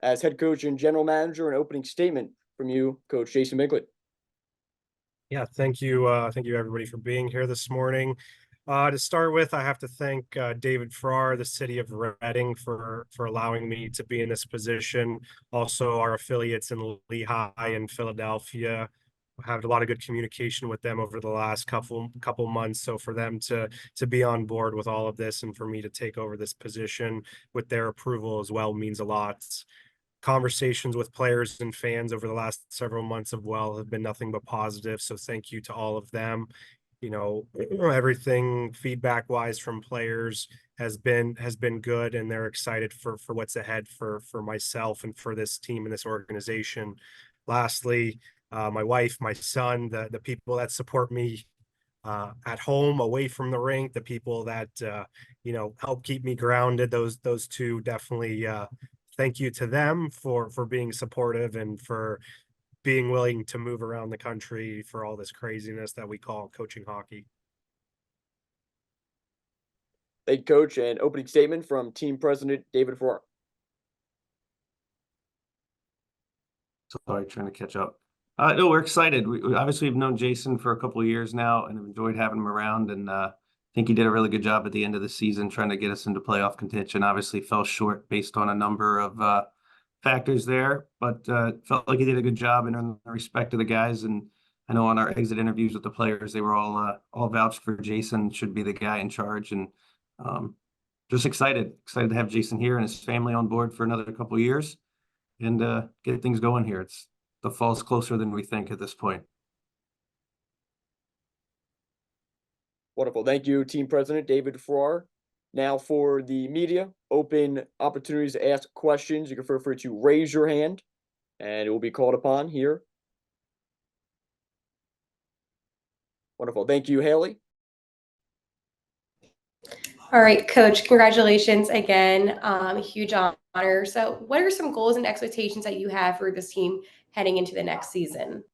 as head coach and general manager, an opening statement from you, Coach Jason Binkley. Yeah, thank you. Thank you everybody for being here this morning. To start with, I have to thank David Farrar, the city of Reading, for allowing me to be in this position. Also, our affiliates in Lehigh and Philadelphia. I had a lot of good communication with them over the last couple months. So for them to be on board with all of this and for me to take over this position with their approval as well means a lot. Conversations with players and fans over the last several months have been nothing but positive. So thank you to all of them. You know, everything feedback wise from players has been good, and they're excited for what's ahead for myself and for this team and this organization. Lastly, my wife, my son, the people that support me at home, away from the rink, the people that help keep me grounded. Those two definitely. Thank you to them for being supportive and for being willing to move around the country for all this craziness that we call coaching hockey. Thank you, Coach, and opening statement from Team President David Farrar. Sorry, trying to catch up. No, we're excited. We obviously have known Jason for a couple of years now and have enjoyed having him around. And I think he did a really good job at the end of the season trying to get us into playoff contention. Obviously fell short based on a number of factors there, but felt like he did a good job in the respect of the guys. And I know on our exit interviews with the players, they were all vouched for Jason should be the guy in charge. And just excited to have Jason here and his family on board for another couple of years and get things going here. The fall's closer than we think at this point. Wonderful. Thank you, Team President David Farrar. Now for the media, open opportunities to ask questions. You can feel free to raise your hand and it will be called upon here. Wonderful. Thank you, Haley. All right, Coach, congratulations again. Huge honor. So what are some goals and expectations that you have for this team heading into the next season?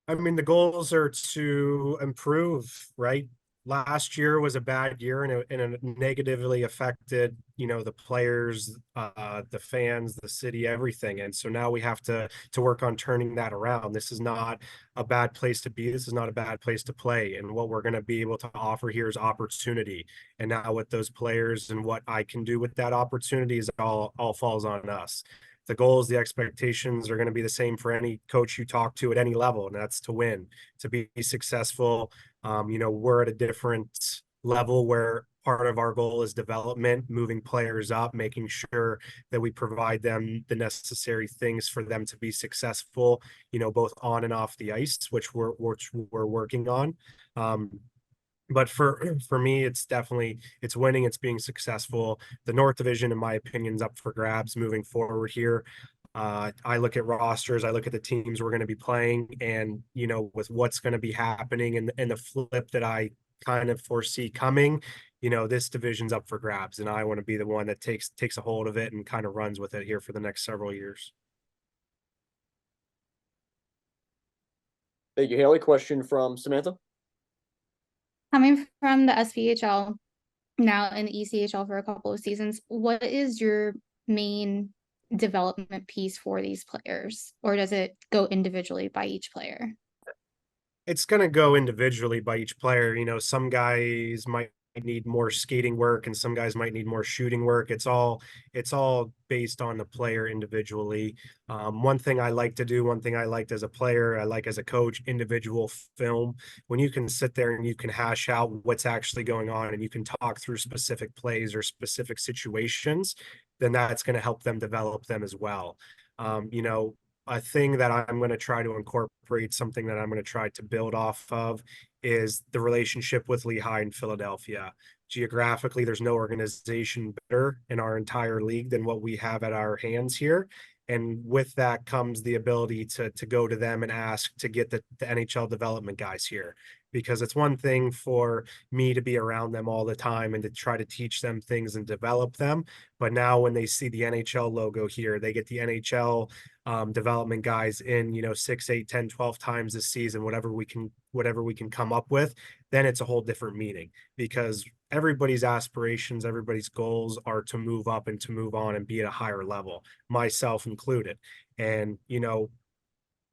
I mean, the goals are to improve, right? Last year was a bad year and it negatively affected, the players, the fans, the city, everything. And so now we have to work on turning that around. This is not a bad place to be. This is not a bad place to play. And what we're going to be able to offer here is opportunity. And now with those players and what I can do with that opportunity is all falls on us. The goals, the expectations are going to be the same for any coach you talk to at any level, and that's to win, to be successful. We're at a different level where part of our goal is development, moving players up, making sure that we provide them the necessary things for them to be successful, both on and off the ice, which we're working on. But for me, it's winning, it's being successful. The North Division, in my opinion, is up for grabs moving forward here. I look at rosters, I look at the teams we're going to be playing, and with what's going to be happening and the flip that I kind of foresee coming, this division's up for grabs, and I want to be the one that takes a hold of it and kind of runs with it here for the next several years. Thank you, Haley. Question from Samantha. Coming from the SPHL, now in the ECHL for a couple of seasons, what is your main development piece for these players, or does it go individually by each player? It's going to go individually by each player. Some guys might need more skating work and some guys might need more shooting work. It's all based on the player individually. One thing I like to do, one thing I liked as a player, I like as a coach, individual film. When you can sit there and you can hash out what's actually going on and you can talk through specific plays or specific situations, then that's going to help them develop them as well. A thing that I'm going to try to incorporate, something that I'm going to try to build off of, is the relationship with Lehigh and Philadelphia. Geographically, there's no organization better in our entire league than what we have at our hands here. And with that comes the ability to go to them and ask to get the NHL development guys here. because it's one thing for me to be around them all the time and to try to teach them things and develop them. But now when they see the NHL logo here, they get the NHL development guys in, 6, 8, 10, 12 times this season, whatever we can come up with, then it's a whole different meaning, because everybody's aspirations, everybody's goals are to move up and to move on and be at a higher level, myself included. And,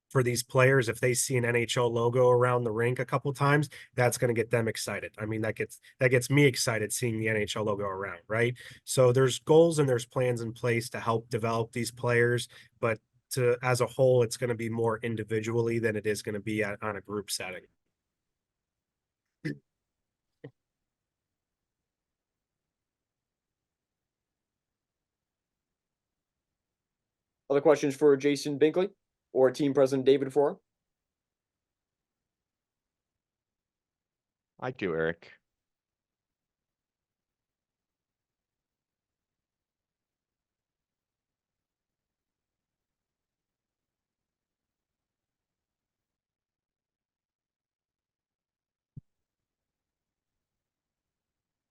for these players, if they see an NHL logo around the rink a couple times, that's going to get them excited. I mean, that gets me excited seeing the NHL logo around, right? So there's goals and there's plans in place to help develop these players, but as a whole, it's going to be more individually than it is going to be on a group setting. Other questions for Jason Binkley or Team President David Farrar? I do, Eric.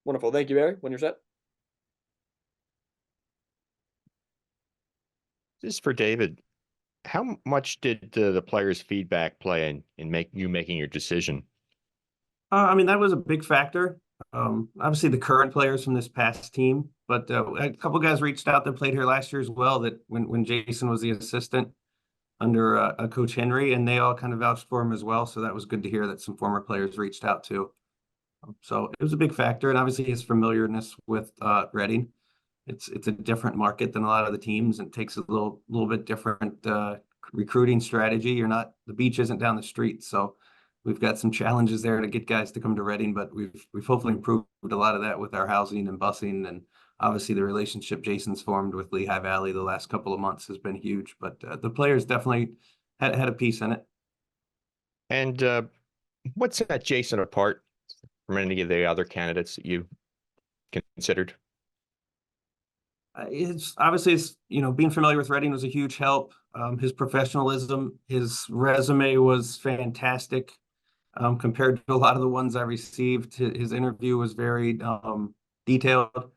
Wonderful. Thank you, Barry. When you're set. This is for David. How much did the players' feedback play in making your decision? I mean, that was a big factor. Obviously the current players from this past team, but a couple guys reached out that played here last year as well, that when Jason was the assistant under Coach Henry, and they all kind of vouched for him as well. So that was good to hear that some former players reached out too. So it was a big factor, and obviously his familiarness with Reading. It's a different market than a lot of the teams, and it takes a little bit different recruiting strategy. The beach isn't down the street, so we've got some challenges there to get guys to come to Reading, but we've hopefully improved a lot of that with our housing and busing, and obviously the relationship Jason's formed with Lehigh Valley the last couple of months has been huge. But the players definitely had a piece in it. And what set Jason apart from any of the other candidates that you considered? It's obviously, being familiar with Reading was a huge help. His professionalism, his resume was fantastic compared to a lot of the ones I received. His interview was very detailed.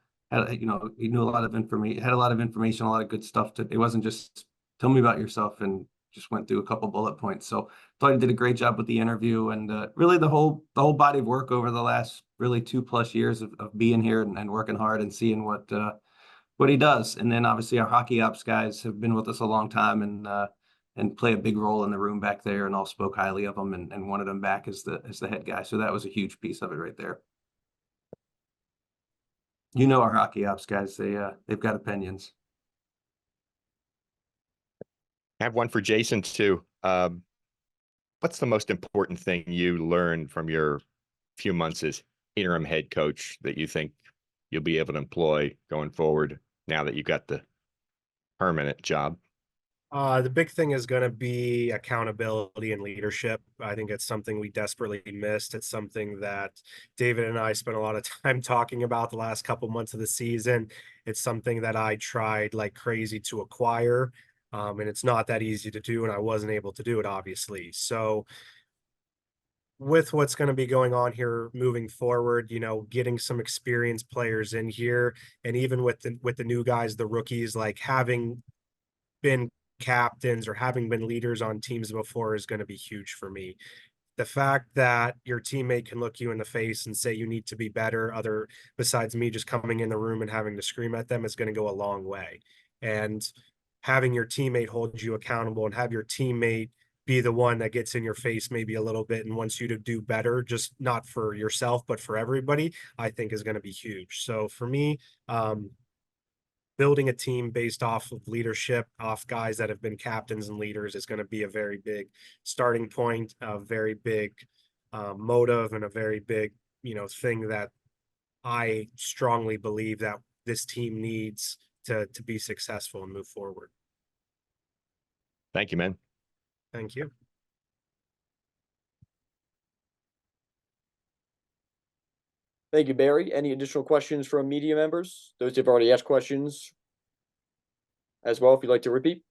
He knew a lot of information, had a lot of information, a lot of good stuff. It wasn't just tell me about yourself and just went through a couple bullet points. So I thought he did a great job with the interview, and really the whole body of work over the last really 2+ years of being here and working hard and seeing what he does. And then obviously our hockey ops guys have been with us a long time and play a big role in the room back there, and all spoke highly of him and wanted him back as the head guy. So that was a huge piece of it right there. Our hockey ops guys, they've got opinions. I have one for Jason too. What's the most important thing you learned from your few months as interim head coach that you think you'll be able to employ going forward now that you've got the permanent job? The big thing is going to be accountability and leadership. I think it's something we desperately missed. It's something that David and I spent a lot of time talking about the last couple months of the season. It's something that I tried like crazy to acquire. And it's not that easy to do, and I wasn't able to do it, obviously. So with what's going to be going on here moving forward, getting some experienced players in here, and even with the new guys, the rookies, like having been captains or having been leaders on teams before is going to be huge for me. The fact that your teammate can look you in the face and say you need to be better, besides me just coming in the room and having to scream at them, is going to go a long way. And having your teammate hold you accountable and have your teammate be the one that gets in your face maybe a little bit and wants you to do better, just not for yourself, but for everybody, I think is going to be huge. So for me, building a team based off of leadership, off guys that have been captains and leaders, is going to be a very big starting point, a very big motive, and a very big, thing that I strongly believe that this team needs to be successful and move forward. Thank you, man. Thank you. Thank you, Barry. Any additional questions from media members? Those who've already asked questions as well, if you'd like to repeat.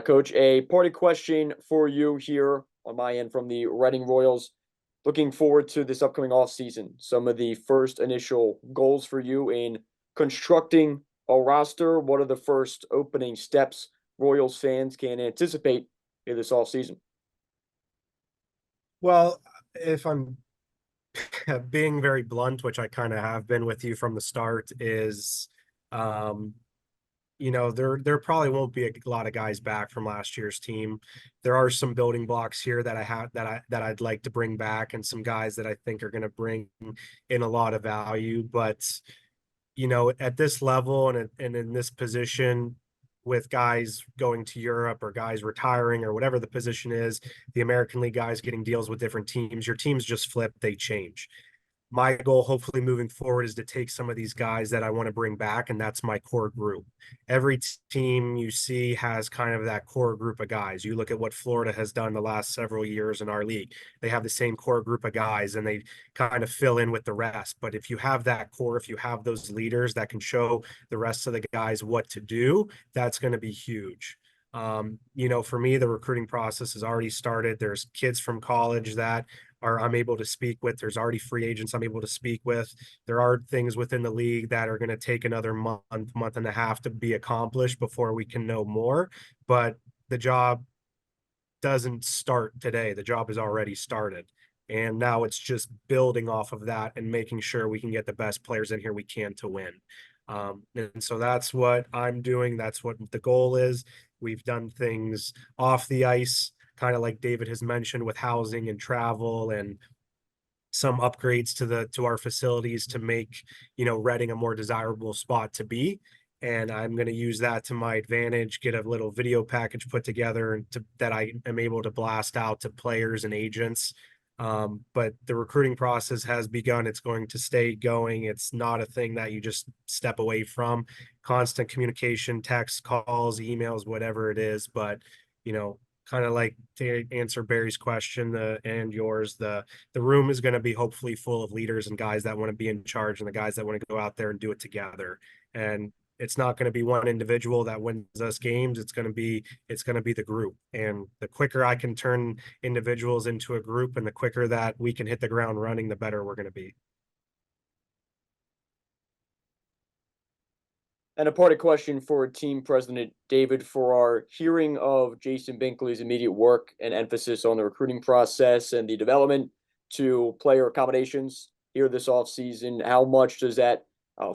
Coach, a party question for you here on my end from the Reading Royals. Looking forward to this upcoming offseason. Some of the first initial goals for you in constructing a roster. What are the first opening steps Royals fans can anticipate in this offseason? Well, if I'm being very blunt, which I kind of have been with you from the start, is there probably won't be a lot of guys back from last year's team. There are some building blocks here that I'd like to bring back, and some guys that I think are going to bring in a lot of value. But at this level and in this position, with guys going to Europe or guys retiring or whatever the position is, the American League guys getting deals with different teams, your teams just flip, they change. My goal, hopefully moving forward, is to take some of these guys that I want to bring back, and that's my core group. Every team you see has kind of that core group of guys. You look at what Florida has done the last several years in our league. They have the same core group of guys, and they kind of fill in with the rest. But if you have that core, if you have those leaders that can show the rest of the guys what to do, that's going to be huge. For me, the recruiting process has already started. There's kids from college that I'm able to speak with. There's already free agents I'm able to speak with. There are things within the league that are going to take another month and a half to be accomplished before we can know more. But the job doesn't start today. The job has already started. And now it's just building off of that and making sure we can get the best players in here we can to win. And so that's what I'm doing. That's what the goal is. We've done things off the ice, kind of like David has mentioned, with housing and travel and some upgrades to our facilities to make, Reading a more desirable spot to be. And I'm going to use that to my advantage, get a little video package put together and that I am able to blast out to players and agents. But the recruiting process has begun. It's going to stay going. It's not a thing that you just step away from. Constant communication, text, calls, emails, whatever it is. But, kind of like to answer Barry's question and yours, the room is going to be hopefully full of leaders and guys that want to be in charge and the guys that want to go out there and do it together. And it's not going to be one individual that wins us games. It's going to be the group. And the quicker I can turn individuals into a group and the quicker that we can hit the ground running, the better we're going to be. And a party question for Team President David Farrar. Hearing of Jason Binkley's immediate work and emphasis on the recruiting process and the development to player accommodations here this offseason, how much does that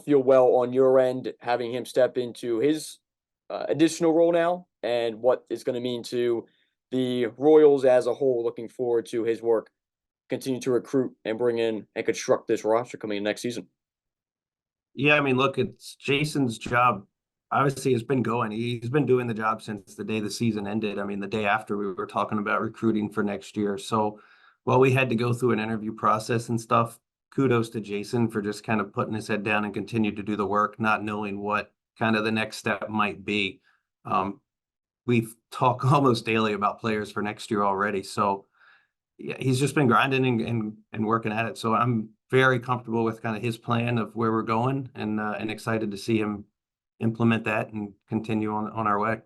feel well on your end, having him step into his additional role now, and what it's going to mean to the Royals as a whole, looking forward to his work, continue to recruit and bring in and construct this roster coming in next season? Yeah, I mean, look, it's Jason's job. Obviously, it's been going. He's been doing the job since the day the season ended. I mean, the day after we were talking about recruiting for next year. So while we had to go through an interview process and stuff, kudos to Jason for just kind of putting his head down and continue to do the work, not knowing what kind of the next step might be. We've talked almost daily about players for next year already. So yeah, he's just been grinding and working at it. So I'm very comfortable with kind of his plan of where we're going, and excited to see him implement that and continue on our way.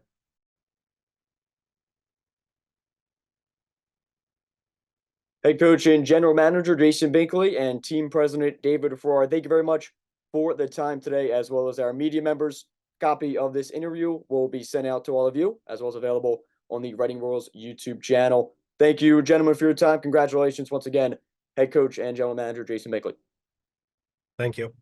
Head coach and general manager Jason Binkley and team president David Farrar, thank you very much for the time today, as well as our media members. Copy of this interview will be sent out to all of you, as well as available on the Reading Royals YouTube channel. Thank you, gentlemen, for your time. Congratulations once again, head coach and general manager Jason Binkley. Thank you.